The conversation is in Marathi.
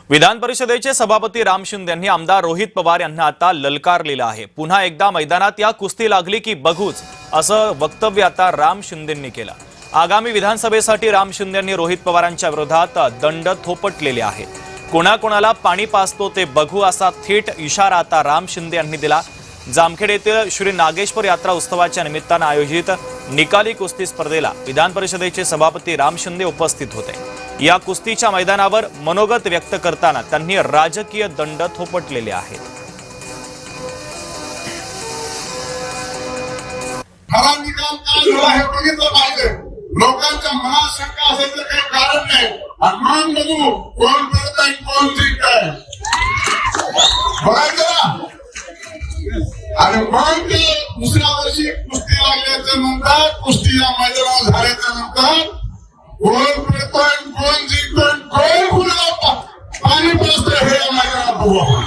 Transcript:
विधान परिषदेचे सभापती राम शिंदे यांनी आमदार रोहित पवार यांना आता ललकारलेलं आहे। पुन्हा एकदा मैदानात या कुस्ती लागली की बघूच असं वक्तव्य आता राम शिंदेंनी केलं। आगामी विधानसभेसाठी राम शिंदे यांनी रोहित पवारांच्या विरोधात दंड थोपटलेले आहे। कोणाकोणाला पाणी पाजतो ते बघू असा थेट इशारा आता राम शिंदे यांनी दिला। जामखेड येथील श्री नागेश्वर यात्रा उत्सवाच्या निमित्तानं आयोजित निकाली कुस्ती स्पर्धेला विधान परिषदेचे सभापती राम शिंदे उपस्थित होते। या कुस्तीच्या मैदानावर मनोगत व्यक्त करताना त्यांनी राजकीय दंड थोपटलेले आहेत। लोकांच्या मनात शंका असायचं काही कारण नाही। मान बघू कोण पडतंय कोण जिंकतंय बघायचं ना। आणि मग ते दुसऱ्या वर्षी कुस्ती लागल्याच्या नंतर कुस्ती या मैदानावर झाल्याच्या नंतर कोण पडतोय कोण जिंकतोय कोण कुणाला पाणी पाजतोय हे या मैदानात बघू।